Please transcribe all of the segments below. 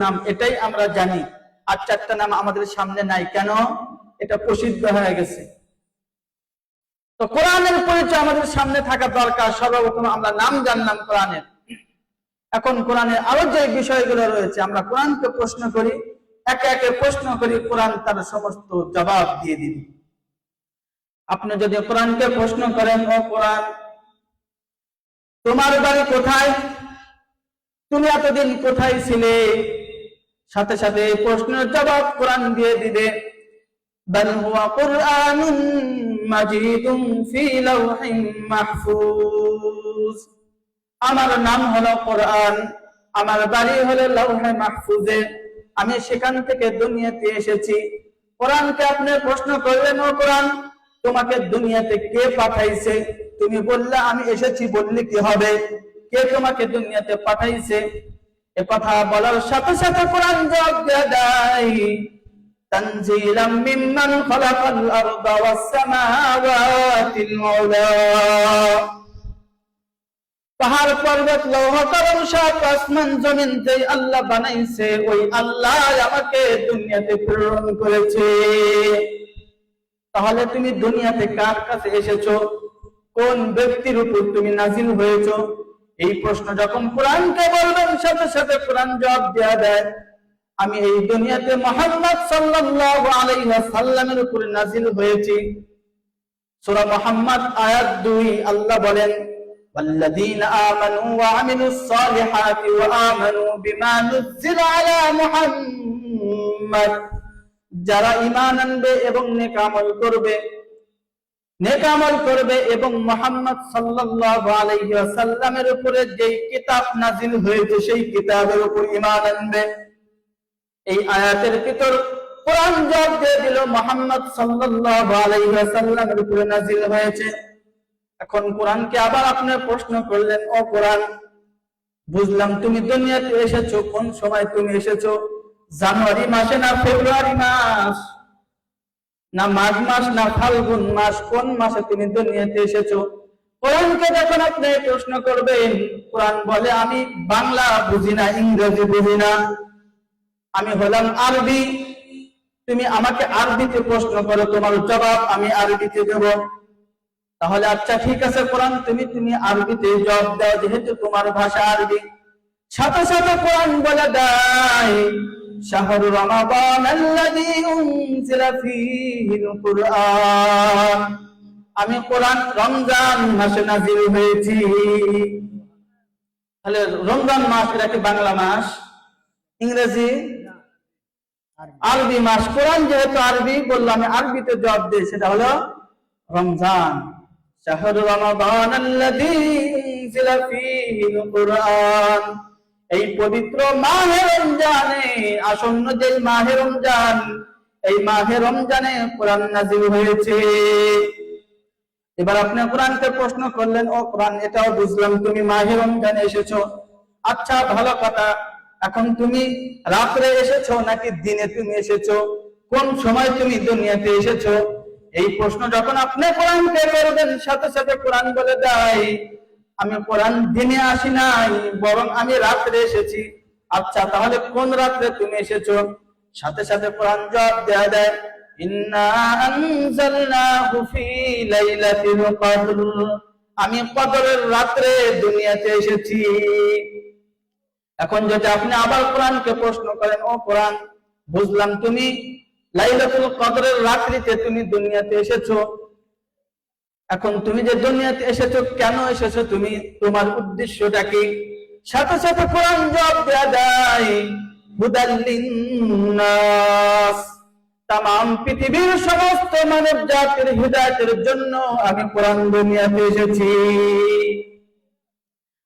নাম এটাই আমরা জানি, আর চারটা নাম আমাদের সামনে নাই কেন? এটা প্রসিদ্ধ হয়ে গেছে। তো কোরআনের পরিচয় আমাদের সামনে থাকা দরকার। সর্বপ্রথম আমরা নাম জানলাম কোরআনের। এখন কোরআনের আরো যে বিষয়গুলো রয়েছে আমরা কোরআনকে প্রশ্ন করি, একে একে প্রশ্ন করি, কোরআন তার সমস্ত জবাব দিয়ে দিবে। আপনি যদি কোরআনকে প্রশ্ন করেন, ও কোরআন তোমার বাড়ি কোথায়, তুমি এতদিন কোথায় ছিলে, সাথে সাথে এই প্রশ্নের জবাব কোরআন দিয়ে দিবে। বাল হুয়া কুরআনুন মাজিদুন ফি লাওহিন মাহফুজ। আমার নাম হলো কোরআন, আমার বাড়ি হলো লাওহে মাহফুজে, আমি সেখান থেকে দুনিয়াতে এসেছি। কোরআনকে আপনি প্রশ্ন করলেন, ও কোরআন তোমাকে দুনিয়াতে কে পাঠাইছে? তুমি বললে আমি এসেছি, বললে কি হবে? কে তোমাকে দুনিয়াতে পাঠাইছে? এ কথা বলার সাথে সাথে কোরআন জবাব দেয়, তানজিলাম মিম্মান খালাকাল আরদা ওয়াস সামাওয়াতিল উলা। পাহাড় পর্বত লৌহ কলম সব আসমান জমিন যে আল্লাহ বানাইছে, ওই আল্লাহ আমাকে দুনিয়াতে প্রেরণ করেছে। তাহলে তুমি দুনিয়াতে কার কাছে এসেছো? কোন ব্যক্তির উপর তুমি নাজিল হয়েছো? এই প্রশ্ন যখন কোরআনকে বলবেন, সাথে সাথে কোরআন জবাব দেয়া দেয়, আমি এই দুনিয়াতে মুহাম্মদ সাল্লাল্লাহু আলাইহি ওয়াসাল্লামের উপর নাজিল হয়েছি। সূরা মুহাম্মদ আয়াত 2 আল্লাহ বলেন, ওয়াল্লাযীনা আমানু ওয়া আমিলুস সালিহাতি ওয়া আমানু বিমা নুযিলা আলা মুহাম্মদ। যারা ঈমান আনবে এবং নেক আমল করবে এবং মুহাম্মদ সাল্লাল্লাহু আলাইহি ওয়াসাল্লামের উপরে যেই কিতাব নাজিল হয়েছে সেই কিতাবের উপর ঈমান আনবে। এই আয়াতের ভিতর কোরআন জবাব দিয়ে দিল, মুহাম্মদ সাল্লাল্লাহু আলাইহি ওয়াসাল্লামের উপরে নাজিল হয়েছে। এখন কোরআনকে আবার আপনি প্রশ্ন করলেন, ও কোরআন বুঝলাম তুমি দুনিয়াতে এসেছো, কোন সময় তুমি এসেছো? জানুয়ারি মাসে, না ফেব্রুয়ারি মাস, না মাঘ মাস, না ফাল্গুন মাস, কোন মাসে তুমি দুনিয়াতে এসেছো? কোরআনকে যখন আপনি প্রশ্ন করবেন, কোরআন বলে আমি বাংলা বুঝি না, ইংরেজি বুঝি না, আমি হলাম আরবি, তুমি আমাকে আরবিতে প্রশ্ন করো, তোমার জবাব আমি আরবিতে দেব। তাহলে আচ্ছা ঠিক আছে কোরআন, তুমি আরবিতে জবাব দাও, যেহেতু তোমার ভাষা আরবি। সাথে সাথে কোরআন বলে দেয়, শাহরু রমাদান আল্লাযী উনজিলা ফীহিল কুরআন। আমি কোরআন রমজান মাসে নাযিল হয়েছি। তাহলে রমজান মাস এটা কি বাংলা মাস, ইংরেজি, আরবি মাস? কোরআন যেহেতু আরবি, বললাম আমি আরবিতে জবাব দিই, সেটা হলো রমজান। শাহরু রমাদান আল্লাযী উনজিলা ফীহিল কুরআন। এই পবিত্র মাহে রমজানে, আসন্ন যে মাহে রমজান, এই মাহে রমজানে কোরআন নাযিল হয়েছে। এবার আপনি কোরআনকে প্রশ্ন করলেন, ও কোরআন এটাও বুঝলাম তুমি মাহে রমজানে এসেছো, আচ্ছা ভালো কথা, এখন তুমি রাত্রে এসেছো নাকি দিনে তুমি এসেছো? কোন সময় তুমি দুনিয়াতে এসেছো? এই প্রশ্ন যখন আপনি কোরআনকে করবেন, সাথে সাথে কোরআন বলে দেয়, আমি কোরআন দিনে আসি নাই, বরং আমি রাত্রে এসেছি। আচ্ছা তাহলে কোন রাত্রে তুমি এসেছো? সাথে সাথে কোরআন জবাব দেয়া দেয়, ইন্না আনজালনাহু ফি লাইলাতিল কদর। আমি কদরের রাত্রে দুনিয়াতে এসেছি। এখন যদি আপনি আবার কোরআনকে প্রশ্ন করেন, ও কোরআন বুঝলাম তুমি লাইলাতুল কদরের রাত্রিতে তুমি দুনিয়াতে এসেছো, এখন তুমি যে দুনিয়াতে এসেছো, কেন এসেছো তুমি, তোমার উদ্দেশ্যটা কি? সাথে সাথে কোরআন জবাব দেয়া দেয়, হুদাল লিন্নাস। তামাম পৃথিবীর সমস্ত মানব জাতির হিদায়াতের জন্য আমি কোরআন দুনিয়াতে এসেছি।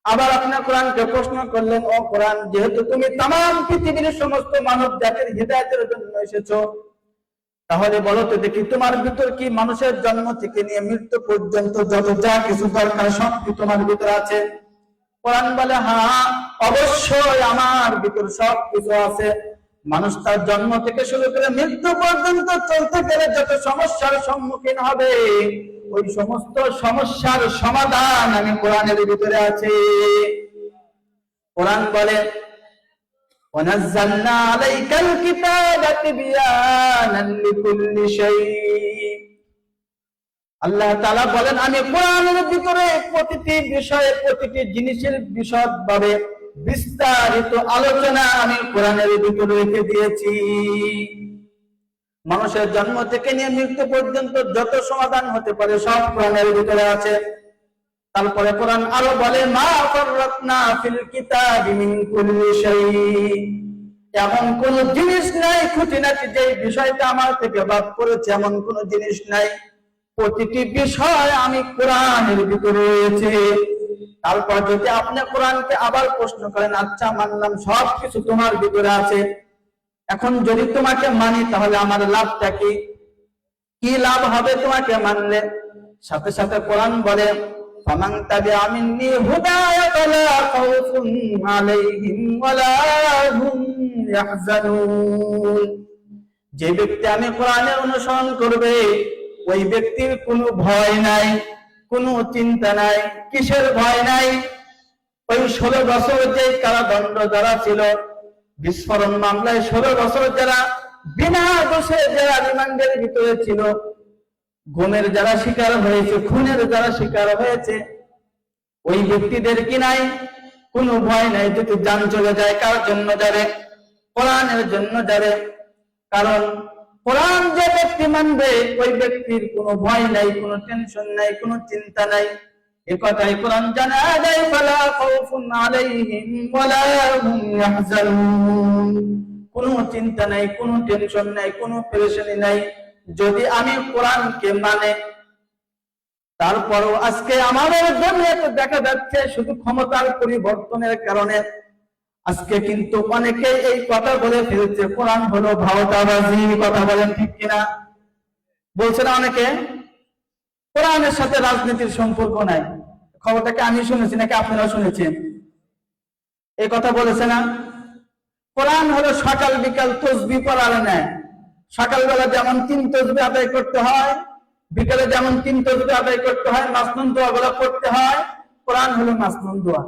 আবার আপনি কোরআনকে প্রশ্ন করলেন, ও কোরআন যেহেতু তুমি তামাম পৃথিবীর সমস্ত মানব জাতির হিদায়াতের জন্য এসেছো, তাহলে বলো তো দেখি তোমার ভিতর কি মানুষের জন্ম থেকে নিয়ে মৃত্যু পর্যন্ত যত যা কিছু দরকার সব কি তোমার ভিতর আছে? কোরআন বলে, হ্যাঁ অবশ্যই আমার ভিতর সব কিছু আছে। মানুষ তার জন্ম থেকে শুরু করে মৃত্যু পর্যন্ত চলতে গেলে যত সমস্যার সম্মুখীন হবে, ওই সমস্ত সমস্যার সমাধান আমি কোরআনের ভিতরে আছে। কোরআন বলে, ওয়ানাজ্জালনা আলাইকাল কিতাবা তিবয়ানান লিকুল্লি শাই। আল্লাহ তাআলা বলেন আমি কোরআনের ভিতরে প্রতিটি বিষয়ে প্রতিটি জিনিসের বিশদভাবে বিস্তারিত আলোচনা আমি কোরআনের ভিতরে রেখে দিয়েছি। মানুষের জন্ম থেকে নিয়ে মৃত্যু পর্যন্ত যত সমাধান হতে পারে সব কোরআনের ভিতরে আছে। তারপরে কোরআন আরো বলে মা ফাররাতনা ফিল কিতাবি মিন কুল্লি শাই, এমন কোন জিনিস নাই খুঁটিনাটি যে বিষয়টা আমার থেকে বাদ করেছে এমন কোন জিনিস নাই, প্রতিটি বিষয় আমি কোরআনের ভিতরে রয়েছে। তারপর যদি আপনি কোরআনকে আবার প্রশ্ন করেন আচ্ছা মানলাম সবকিছু তোমার ভিতরে আছে, এখন যদি তোমাকে মানি তাহলে আমার লাভটা কি? কি লাভ হবে তোমাকে মানলে? সাথে সাথে কোরআন বলে ফামান তাবিআ মিন্নি হুদায়া ফালা খাউফুন আলাইহিম ওয়ালা হুম ইয়াহজানুন। যে ব্যক্তি আমি কোরআনের অনুসরণ করবে ওই ব্যক্তির কোনো ভয় নাই, কোনো চিন্তা নাই। কিসের ভয় নাই? ওই 16 বছর যে কারাদণ্ড যারা ছিল, বিস্ফোরণ মামলায় 16 বছর যারা বিনা দোষে যারা রিমান্ডের ভিতরে ছিল, গুমের যারা শিকার হয়েছে, খুনের যারা শিকার হয়েছে, ওই ব্যক্তিদের কি নাই? কোনো ভয় নাই। যদি জান চলে যায় কার জন্য যাবে? কোরআনের জন্য যাবে। কারণ কোরআন যে ব্যক্তি মানবে ওই ব্যক্তির কোনো ভয় নাই, কোনো টেনশন নাই, কোনো চিন্তা নাই। এই কথাই কোরআন জানা যায় ফালা খাউফুন আলাইহিম ওয়ালা হুম ইয়াহজানুন। কোনো চিন্তা নাই, কোনো টেনশন নাই, কোনো পেরেশানি নাই যদি আমি কোরআনকে মানে। তারপরও আজকে আমাদের দুনিয়াতে দেখা যাচ্ছে শুধু ক্ষমতার পরিবর্তনের কারণে আজকে কিন্তু অনেকে এই কথা বলে ফেলছে কোরআন হলো ভাওতাবাজি। কথা বলেন ঠিক কিনা? বলছে না অনেকে কোরআনের সাথে রাজনীতির সম্পর্ক নাই। খবরটাকে আমি শুনেছি নাকি আপনারা শুনেছেন? এই কথা বলেছে না? কোরআন হলো সকাল বিকাল তসবিহ পড়ার নেয়। সকালবেলা যেমন 3 তসবিহ আদায় করতে হয়, বিকালে যেমন 3 তসবিহ আদায় করতে হয়, মাসনুন দোয়াগুলো পড়তে হয়, কোরআন হলো মাসনুন দোয়া,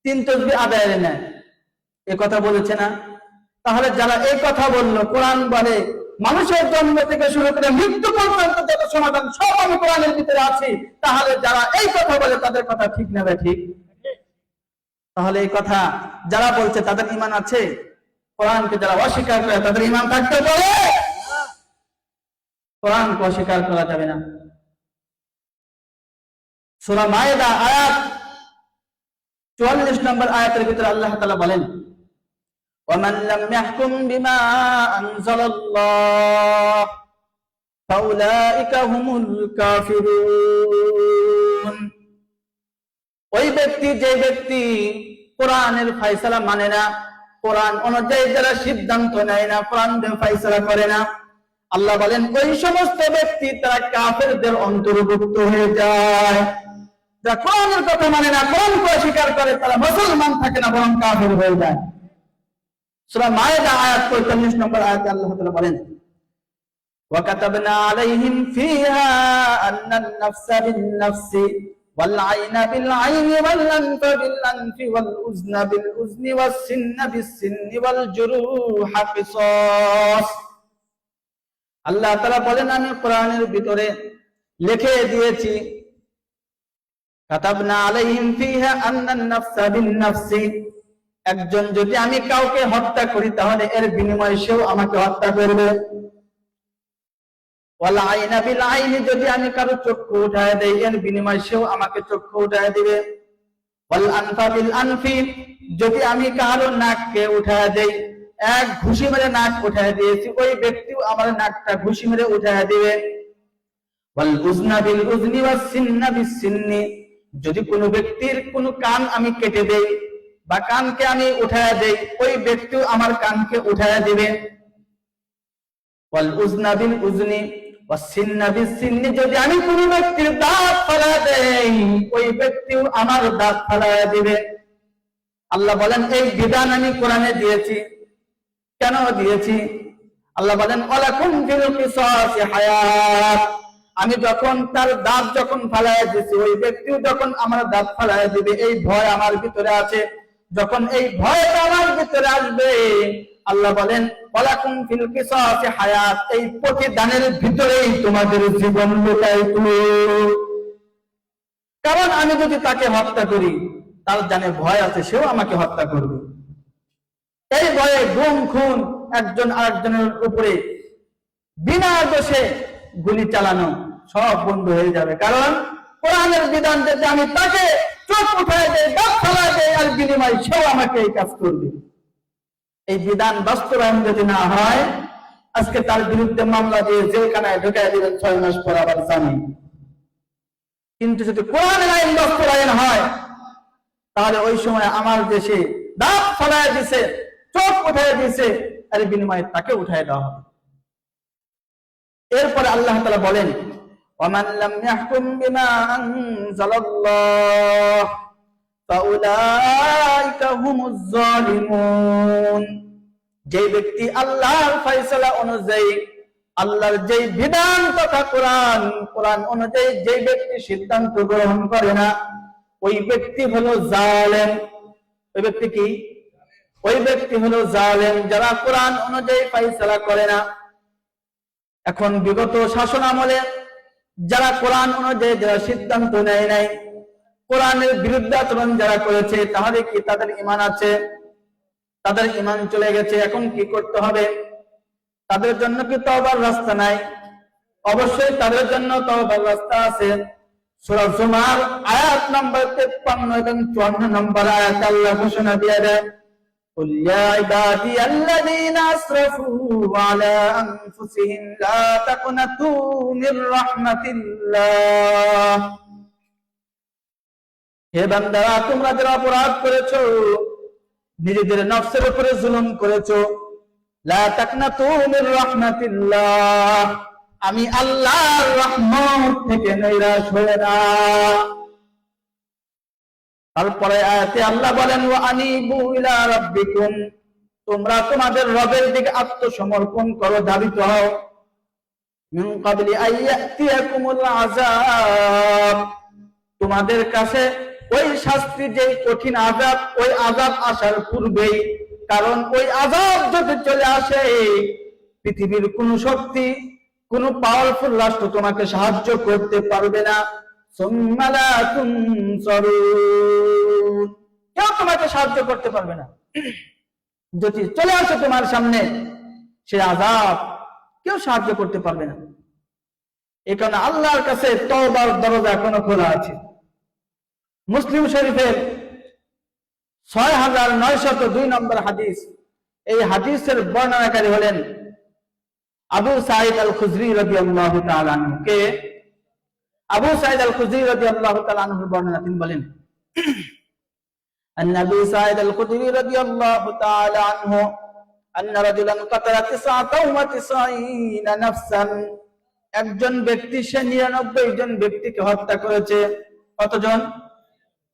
3 তসবিহ আদায়ের নেয়। এই কথা বলেছে না? তাহলে যারা এই কথা বললো, কোরআন বলে মানুষের জন্ম থেকে শুরু করে মৃত্যু পর্যন্ত যত সমাধান সব আমি কোরআনের ভিতরে আছি, তাহলে যারা এই কথা বলে তাদের কথা ঠিক নেবে ঠিক? তাহলে এই কথা যারা বলছে তাদের ঈমান আছে? কোরআনকে যারা অস্বীকার করে তাদের ঈমান থাকতে পারে? কোরআনকে অস্বীকার করা যাবে না। সূরা মায়েদা আয়াত 44 নম্বর আয়াতের ভিতরে আল্লাহ তাআলা বলেন ওয়ামান লাম ইয়াহকুম বিমা আনজালাল্লাহ ফাউলাইকা হুমুল কাফিরুন। ওই ব্যক্তি যে ব্যক্তি কোরআনের ফয়সালা মানে না, কোরআন অনুযায়ী যারা সিদ্ধান্ত নেয় না, কোরআন দিয়ে ফয়সালা করে না, আল্লাহ বলেন ওই সমস্ত ব্যক্তি তারা কাফেরদের অন্তর্ভুক্ত হয়ে যায়। যারা কোরআনের কথা মানে না, কোরআনকে অস্বীকার করে, তারা মুসলমান থাকে না বরং কাফের হয়ে যায়। সূরা মায়েদা আয়াত 45 নম্বর আয়াতে আল্লাহ তাআলা বলেন ওয়া কাতাবনা আলাইহিম ফিহা আন্নান নাফসা বিন-নাফসি ওয়াল আইনা বিল-আইনি ওয়াল আনফা বিল-আনফি ওয়াল উযনা বিল-উযনি ওয়াস-সিন্না বিস-সিন্নি ওয়াল জুরুহা কিসাস। আল্লাহ তাআলা বলেন আমি কোরআনের ভিতরে লিখে দিয়েছি কাতাবনা আলাইহিম ফিহা আন্নান নাফসা বিন-নাফসি, একজন যদি আমি কাউকে হত্যা করি তাহলে এর বিনিময়ে সেও আমাকে হত্যা করবে। ওয়াল আইনা বিল আইনি, যদি আমি কারো চক্ষু উঠায় দেই এর বিনিময়ে সেও আমাকে চক্ষু উঠায় দিবে। ওয়াল আনফা বিল আনফি, যদি আমি কারো নাককে উঠায় দেই, এক ঘুষি মেরে নাক উঠায় দিয়েছি, ওই ব্যক্তিও আমার নাকটা ঘুষি মেরে উঠায় দিবে। ওয়াল উযনা বিল উযনি ওয়াস সিন্না বিস সিন্নি, যদি কোনো ব্যক্তির কোনো কান আমি কেটে দেই বা কানকে আমি উঠায় দেই, ওই ব্যক্তিও আমার কানকে উঠায় দিবে। ওয়াল উযনা বিল উযনি ওয়াস সিন্না বিস সিন্নি, যদি আমি কোনো ব্যক্তির দাঁত ফালায় দেই ওই ব্যক্তিও আমার দাঁত ফালায় দিবে। আল্লাহ বলেন এই বিধান আমি কোরআনে দিয়েছি। কেন দিয়েছি? আল্লাহ বলেন ওয়ালাকুম ফিল কিসাসি হায়াত, আমি যখন তার দাঁত যখন ফালায় দিয়েছি ওই ব্যক্তিও যখন আমার দাঁত ফালায় দিবে, এই ভয় আমার ভিতরে আছে। যখন এই ভয়টা আমার ভিতরে আসবে, আল্লাহ বলেন ওয়ালাকুম ফিল কিসাসি হায়াত, এই প্রতিদানের ভিতরেই তোমাদের জীবন লুকায়িত। কারণ আমি যদি তাকে হত্যা করি, তার জানে ভয় আছে সেও আমাকে হত্যা করবে। এই ভয়ে গুম খুন, একজন আরেকজনের উপরে বিনা দোষে গুলি চালানো সব বন্ধ হয়ে যাবে। কারণ কোরআনের বিধান যদি আমি তাকে চোখ উঠায় দেয়, দাঁত ফেলায় দেয়, আর বিনিময় সেও আমাকে এই কাজ করবে। এই বিধান বাস্তবায়ন যদি না হয়, আজকে তার বিরুদ্ধে মামলা দিয়ে জেলখানায় ঢুকায় দিবেন 6 মাস পর আবার জামিন। কিন্তু যদি কোরআনের আইন বাস্তবায়ন হয়, তাহলে ওই সময় আমার দেশে দাঁত ফেলায় দিছে, চোখ উঠায় দিছে, আর বিনিময়ে তাকে উঠায় দেওয়া হবে। এরপরে আল্লাহ তাআলা বলেন ওয়ামান লাম ইয়াহকুম বিমা আনজালাল্লাহ ফাউলাইকা হুমুজ জালিমুন। যে ব্যক্তি আল্লাহর ফয়সালা অনুযায়ী, আল্লাহর যে বিধান তথা কোরআন অনুযায়ী যে ব্যক্তি সিদ্ধান্ত গ্রহণ করে না, ওই ব্যক্তি হলো জালেম। ওই ব্যক্তি কি? ওই ব্যক্তি হলো জালেম, যারা কোরআন অনুযায়ী ফয়সালা করে না। এখন বিগত শাসন আমলে যারা কোরআন অনুযায়ী যারা সিদ্ধান্ত নেয় নাই, কোরআনের বিরুদ্ধে আচরণ যারা করেছে, তাহলে কি তাদের ঈমান আছে? তাদের ঈমান চলে গেছে। এখন কি করতে হবে? তাদের জন্য কি তওবার রাস্তা নাই? অবশ্যই তাদের জন্য তওবার রাস্তা আছে। সূরা জুমার আয়াত নম্বর 53 এবং 54 নম্বর আয়াত আল্লাহ ঘোষণা দিয়ে দেয় قل يا عبادي الذين أسرفوا على أنفسهم لا تقنطوا من رحمة الله। হে বান্দারা, তোমরা যারা অপরাধ করেছো, নিজেদের নফসের উপরে জুলুম করেছো, লা তাকনাতু মির রাহমাতিল্লাহ, আমি আল্লাহর রহমত থেকে নিরাশ হয়ে না। তারপরে আয়াতে আল্লাহ বলেন ওয়া আনিবু ইলা রাব্বিকুম, তোমরা তোমাদের রবের দিকে আত্মসমর্পণ করো, ধাবিত হও। মিন ক্বাবলি আইয়াতিয়াকুমুল আযাব, তোমাদের কাছে ওই শাস্তি, যে কঠিন আযাব, ওই আযাব আসার পূর্বেই। কারণ ওই আযাব যদি চলে আসে, পৃথিবীর কোন শক্তি, কোন পাওয়ারফুল রাষ্ট্র তোমাকে সাহায্য করতে পারবে না। সুম্মা লা তুনসারুন, কেউ তোমাকে সাহায্য করতে পারবে না। যদি চলে আসে তোমার সামনে সে আযাব, কেউ সাহায্য করতে পারবে না। এই কারণে আল্লাহর কাছে তওবার দরজা এখনো খোলা আছে। মুসলিম শরীফের 6902 নম্বর হাদিস, এই হাদিসের বর্ণনাকারী হলেন আবু সাঈদ আল খুদরি রাদিয়াল্লাহু তাআলা আনহু। কে? আবু সাঈদ আল খুদরি রাদিয়াল্লাহু তাআলা আনহুর বর্ণনা তিনি বলেন আন-নবী সাঈদ আল খুদরি রাদিয়াল্লাহু তাআলা আনহু আন্না রাজুলান কাতালা 99 নাফসান, একজন ব্যক্তি সে 99 জন ব্যক্তিকে হত্যা করেছে। কতজন?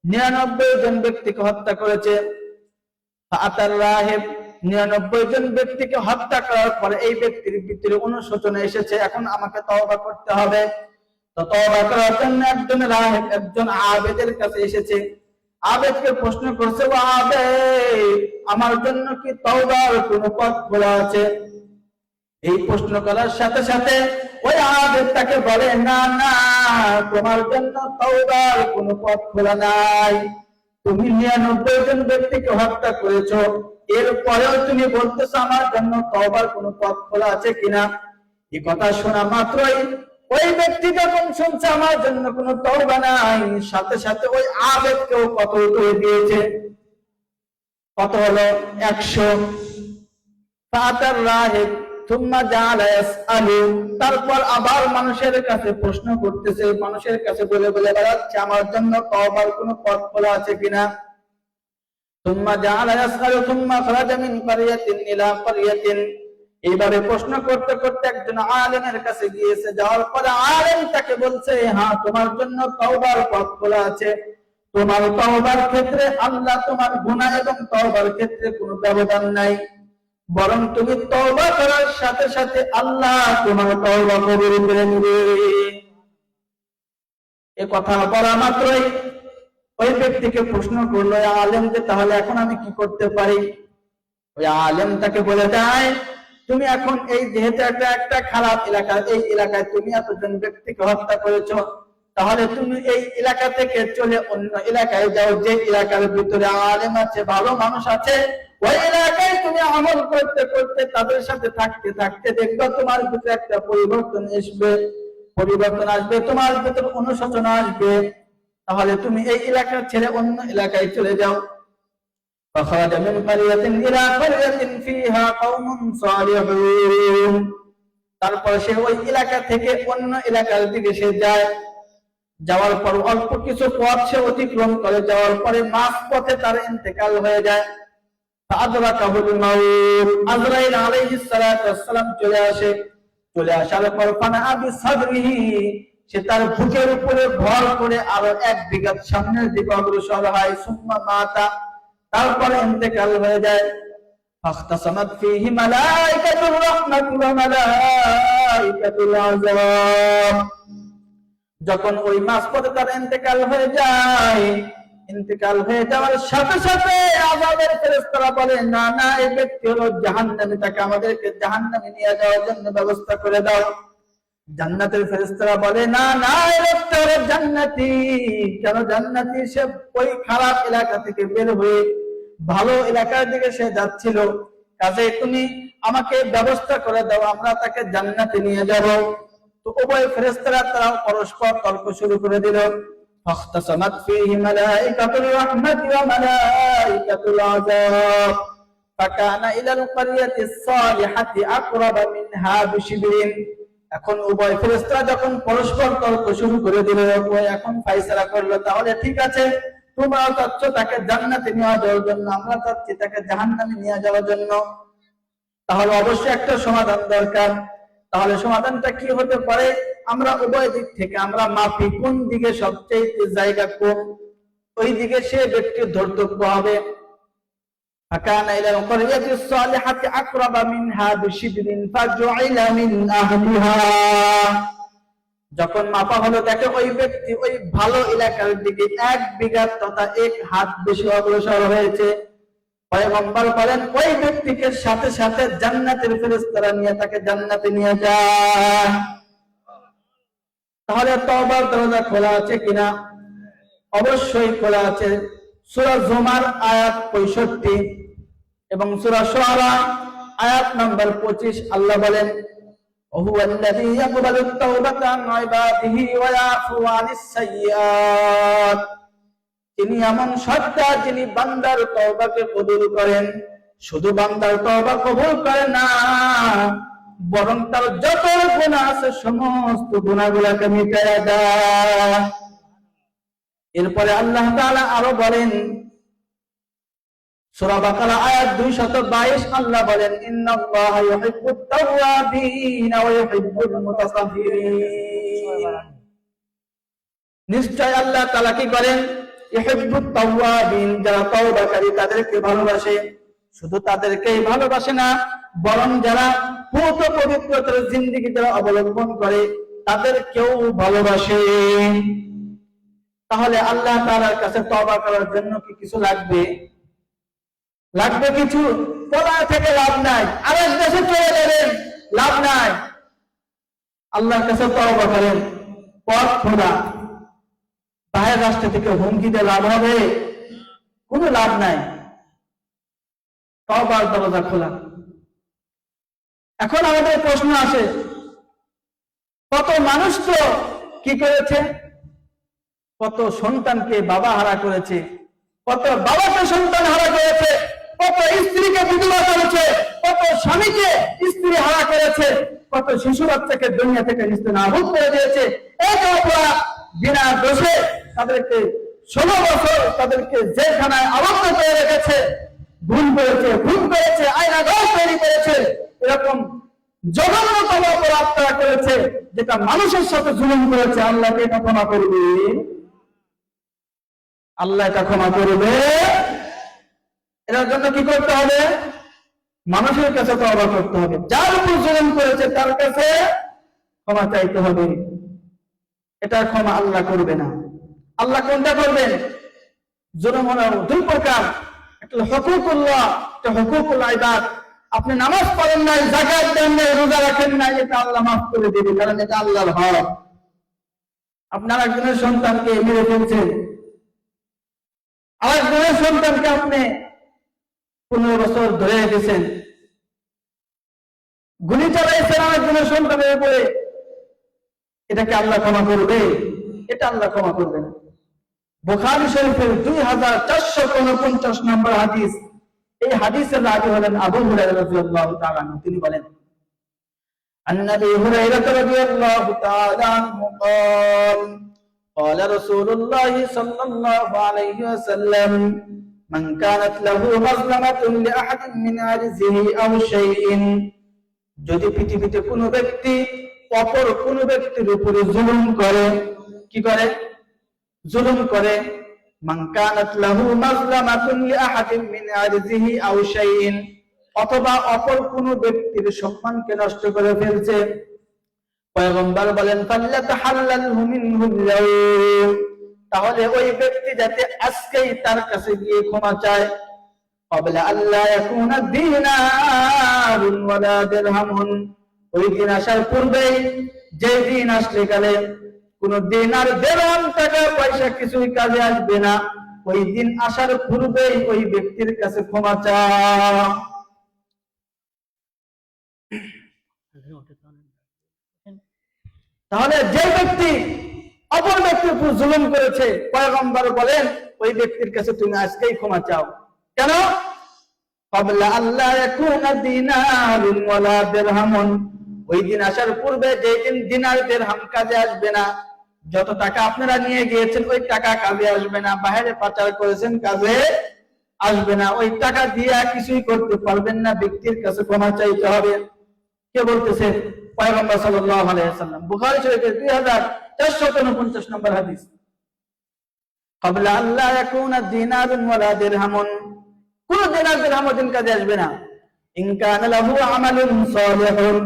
99 জন ব্যক্তিকে হত্যা করেছে। ফাআতার রাহিব, 99 জন ব্যক্তিকে হত্যা করার পরে এই ব্যক্তির ভিতরে অনুশোচনা এসেছে, এখন আমাকে তওবা করতে হবে। তো তওবা করার জন্য একজন রাহিব, একজন আবেদের কাছে এসেছে। আবেদকে প্রশ্ন করছে, ও আবেদ, আমার জন্য কি তওবার কোনো পথ খোলা আছে? এই প্রশ্ন করার সাথে সাথে ওই আবেদ তাকে বলে, না না, তোমার জন্য তওবার কোনো পথ খোলা নাই। তুমি 99 জন ব্যক্তিকে হত্যা করেছো, এরপরেও তুমি বলতেছো আমার জন্য তওবার কোনো পথ খোলা আছে কিনা। এই কথা শোনা মাত্রই ওই ব্যক্তি যখন শুনছে আমার জন্য কোনো তওবা নাই, সাথে সাথে ওই আবেদকেও কতল করে দিয়েছে। কত হলো? 100। ফাতার রাহিব থুম্মা জাআলা ইয়াসআলু, তারপর আবার মানুষের কাছে প্রশ্ন করতেছে, মানুষের কাছে বলে বলে বেড়াচ্ছে আমার জন্য তওবার কোনো পথ খোলা আছে কিনা। থুম্মা জাআলা ইয়াসআলু থুম্মা খারাজা মিন ক্বরিয়াতিন ইলা ক্বরিয়াতিন, এইভাবে প্রশ্ন করতে করতে একজন আলেমের কাছে গিয়েছে। যাওয়ার পরে আলেম তাকে বলছে, হ্যাঁ, তোমার জন্য তওবার পথ খোলা আছে। তোমার তওবার ক্ষেত্রে আল্লাহ তোমার গুনাহ এবং তওবার ক্ষেত্রে কোনো ব্যবধান নাই, বরং তুমি তওবা করার সাথে সাথে আল্লাহ তোমার তওবা কবুল করে নেবে। এ কথা বলা মাত্রই ওই ব্যক্তিকে প্রশ্ন করলো আলেম যে তাহলে এখন আমি কি করতে পারি? ওই আলেম তাকে বলে দেয় তুমি এখন এই যেহেতু একটা খারাপ এলাকা, এই এলাকায় তুমি এতজন ব্যক্তিকে হত্যা করেছো, তাহলে তুমি এই এলাকা থেকে চলে অন্য এলাকায় যাও, যে এলাকার ভিতরে আলেম আছে, ভালো মানুষ আছে, ওই এলাকায় তুমি আমল করতে করতে তাদের সাথে থাকতে থাকতে দেখবে তোমার ভিতরে একটা পরিবর্তন আসবে, তোমার ভিতরে অনুশোচনা আসবে, তাহলে তুমি এই এলাকা ছেড়ে অন্য এলাকায় চলে যাও। فخرج من قرية إلى قرية فيها قوم صالحون। তারপর সে ওই এলাকা থেকে অন্য এলাকার দিকে সে যায়, যাওয়ার পর অল্প কিছু পথ সে অতিক্রম করে, যাওয়ার পরে মাঝ পথে তার ইন্তেকাল হয়ে যায়। ফাআদরাকাহুল মাউত, আজরাইল আলাইহিস সালাতু ওয়াস সালাম চলে আসার পর ফানা বিসাদরিহি, সে তার বুকের উপরে ভর করে আরো 1 বিঘা সামনের দিকে অগ্রসর হয়। সুম্মা মাতা, তারপরে ইন্তেকাল হয়ে যায়। ফাখতাসামাত ফীহি মালাইকাতুর রাহমাতি ওয়া মালাইকাতুল আযাব। যখন ওই মাঝপথে তার ইন্তেকাল হয়ে যায়, ইন্তেকাল হয়ে যাওয়ার সাথে সাথে আযাবের ফেরেশতারা বলে না না, এই ব্যক্তি হলো জাহান্নামী, তাকে আমাদেরকে জাহান্নামে নিয়ে যাওয়ার জন্য ব্যবস্থা করে দাও। জান্নাতের ফেরেশতারা বলে না না, এই ব্যক্তি হলো জান্নাতি। কেন জান্নাতি? সে ওই খারাপ এলাকা থেকে বের হয়ে ভালো এলাকার দিকে সে যাচ্ছিল, কাজে তুমি আমাকে ব্যবস্থা করে দাও, আমরা তাকে জান্নাতে নিয়ে যাব। তো উভয় ফেরেশতারা তারা পরস্পর তর্ক শুরু করে দিল। ফাখতাসামাত ফীহি মালাইকাতুর রাহমাতি ওয়া মালাইকাতুল আযাব ফাকানা ইলাল ক্বরিয়াতিস সালিহাতি আকরাবা মিনহা বিশিবরিন। এখন উভয় ফেরেশতারা যখন পরস্পর তর্ক শুরু করে দিল, এখন ফয়সালা করলো তাহলে ঠিক আছে, তোমরা চাচ্ছ তাকে জান্নাতে নিয়ে যাওয়ার জন্য, আমরা চাচ্ছি তাকে জাহান্নামে নিয়ে যাওয়ার জন্য, তাহলে অবশ্যই একটা সমাধান দরকার। তাহলে সমাধানটা কি হতে পারে? আমরা উভয় দিক থেকে আমরা মাপি, কোন দিকে সবচেয়ে জায়গা কম, ওই দিকে সে ব্যক্তির ধর্তব্য হবে। ফাকানা ইলাল ক্বরিয়াতিস সালিহাতি আকরাবা মিনহা বিশিবরিন ফাজুইলা মিন আহলিহা। যখন মাপা হলো, দেখে ওই ব্যক্তি ওই ভালো এলাকার দিকে 1 বিঘা তথা 1 হাত বেশি অগ্রসর হয়েছে। পয়গম্বর বলেন ওই ব্যক্তিকে সাথে সাথে জান্নাতের ফেরেশতারা নিয়ে তাকে জান্নাতে নিয়ে যায়। তাহলে তওবার দরজা খোলা আছে কিনা? অবশ্যই খোলা আছে। সূরা জুমার আয়াত 65 এবং সূরা শুআরা আয়াত নম্বর 25 আল্লাহ বলেন ওহুয়াল্লাযী ইয়াকবালুত তাওবাতা আন ইবাদিহি ওয়া ইয়াফু আনিস সাইয়্যাত। তিনি এমন সত্তা যিনি বান্দার তওবাকে কবুল করেন, শুধু বান্দার তওবা কবুল করেন না, বরং তার যত গুনাহ আছে সমস্ত গুনাহগুলোকে মিটায়া দেয়। এরপরে আল্লাহ তাআলা আরো বলেন সূরা বাকারা আয়াত 222 আল্লাহ বলেন ইন্নাল্লাহা ইউহিব্বুত তাওয়াবিন ওয়া ইউহিব্বুল মুতাতাহহিরিন। নিশ্চয় আল্লাহ তাআলা কি করেন? ইউহিব্বুত তাওয়াবিন, যারা তওবাকারী তাদেরকে ভালোবাসে। শুধু তাদেরকেই ভালোবাসে না, বরং যারা পূত পবিত্রতার জিন্দেগি যারা অবলম্বন করে তাদেরকেও ভালোবাসে। তাহলে আল্লাহ তাআলার কাছে তওবা করার জন্য কি কিছু লাগবে? লাগবে কিছু। পলায় থেকে লাভ নাই, আরেক দেশে চলে যাবেন, লাভ নাই। আল্লাহর কাছে তওবা করেন, পথ খোলা। বাইরের রাস্তা থেকে হুমকি দিয়ে লাভ হবে? কোনো লাভ নাই। তওবার দরজা খোলা। এখন আমাদের প্রশ্ন আসে, কত মানুষ তো কি করেছে? কত সন্তানকে বাবা হারা করেছে, কত বাবাকে সন্তান হারা করেছে, কত স্ত্রীকে বিধবা করেছে, কত স্বামীকে স্ত্রী হারা করেছে, কত শিশু বাচ্চাকে দুনিয়া থেকে নিস্তেনাবুদ করে দিয়েছে। এক অপরাধ বিনা দোষে তাদেরকে 16 বছর তাদেরকে জেলখানায় আবদ্ধ করে রেখেছে। ভুল করেছে, আয়নাঘর তৈরি করেছে, এরকম জঘন্যতম অপরাধ তারা করেছে, যেটা মানুষের সাথে জুলুম করেছে। আল্লাহকে এটা ক্ষমা করবে? আল্লাহ এটা ক্ষমা করবে? এর জন্য কি করতে হবে? মানুষের কাছে তওবা করতে হবে। যার উপর জুলুম করেছে তার কাছে ক্ষমা চাইতে হবে। এটা ক্ষমা আল্লাহ করবে না। আল্লাহ কোনটা করবেন? জুলুম হলো দুই প্রকার, একটা হুকুকুল্লাহ, একটা হুকুকুল ইবাদ। আপনি নামাজ পড়েন নাই, যাকাত দেন নাই, রোজা রাখেন নাই, এটা আল্লাহ মাফ করে দিবে, কারণ এটা আল্লাহর হক। আপনার একজনের সন্তানকে মেরে ফেলছেন, আরেকজনের সন্তানকে আপনি 15 বছর ধরে রেখেছেন, গুলি চালাইছেন আরেকজনের সন্তানের উপরে, এটাকে আল্লাহ ক্ষমা করবে? এটা আল্লাহ ক্ষমা করবে না। বুখারী শরীফের 2449 নম্বর হাদিস, এই হাদিসের রাবী হলেন আবু হুরায়রা রাদিয়াল্লাহু তাআলা আনহু। তিনি বলেন, আন-নবী হুরায়রা রাদিয়াল্লাহু তাআলা আনহু قال قال رسول الله صلى الله عليه وسلم من كانت له مظلمة لأحد من عرضه أو شيء, যদি পৃথিবীতে কোনো ব্যক্তি অপর কোনো ব্যক্তির উপরে জুলুম করে, কি করে? জুলুম করে। মান কানাত লাহু মাজলামাতুন লিআহাদিন মিন আরজিহি আও শাইইন, অথবা অপর কোনো ব্যক্তির সম্মানকে নষ্ট করে ফেলছে, পয়গম্বর বলেন ফাল্লাতাহাল্লালহু মিনহুল ইয়াউম, তাহলে ওই ব্যক্তি যাতে আজকেই তার কাছে গিয়ে ক্ষমা চায়। ক্বাবলা আল্লা ইয়াকুনা দিনারুন ওয়ালা দিরহামুন, ওই দিন আসার পূর্বেই, যে দিন আসলে গেলে কোন দিনার দিরহাম টাকা পয়সা কিছুই কাজে আসবে না, ওই দিন আসার পূর্বেই ওই ব্যক্তির কাছে ক্ষমা চাও। তাহলে যে ব্যক্তি অপর ব্যক্তির উপর জুলুম করেছে, পয়গম্বর বলেন ওই ব্যক্তির কাছে তুমি আজকেই ক্ষমা চাও। কেন? ক্বাবলা আল্লা ইয়াকুনা দিনারুন ওয়ালা দিরহামুন, ওই দিন আসার পূর্বে, যে দিন দিনার দিরহাম কাজে আসবে না, যত টাকা আপনারা নিয়ে গিয়েছেন ওই টাকা কাজে আসবে না, বাইরে পাচার করেছেন কাজে আসবে না, ওই টাকা দিয়ে কিছুই করতে পারবেন না, ব্যক্তির কাছে ক্ষমা চাইতে হবে। কে বলতেছে? পয়গম্বর সাল্লাল্লাহু আলাইহি ওয়াসাল্লাম। বুখারী শরীফের 2449 নম্বর হাদিস, ক্বাবলা আল্লা ইয়াকুনা দিনারুন ওয়ালা দিরহামুন, কোন দিনার দিরহাম দিন কাজে আসবে না। ইন কানা লাহু আমালুন সালিহুন,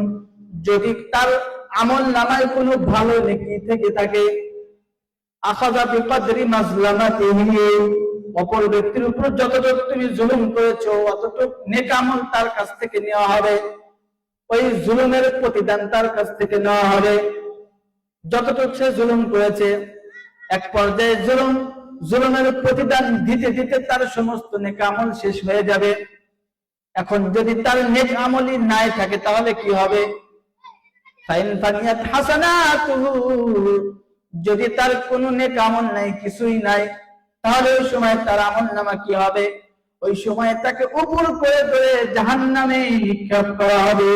যদি তার আমল নামায় কোনো ভালো নেকি থেকে থাকে, আখাযা বিকদরি মাজলামাতিহি, অপর ব্যক্তির উপর যতটুকু তুমি জুলুম করেছো অতটুকু নেক আমল তার কাছ থেকে নেওয়া হবে, ওই জুলুমের প্রতিদান তার কাছ থেকে নেওয়া হবে। যতটুকু সে জুলুম করেছে, এক পর্যায়ে জুলুমের প্রতিদান দিতে দিতে তার সমস্ত নেক আমল শেষ হয়ে যাবে। এখন যদি তার নেক আমলই নাই থাকে তাহলে কি হবে? ফাইন ফানিয়াত হাসানাতুহু, যদি তার কোনো নেক আমল নাই, কিছুই নাই, তাহলে ওই সময় তার আমলনামা কি হবে? ওই সময় তাকে উপর করে ধরে জাহান্নামে নিক্ষেপ করা হবে।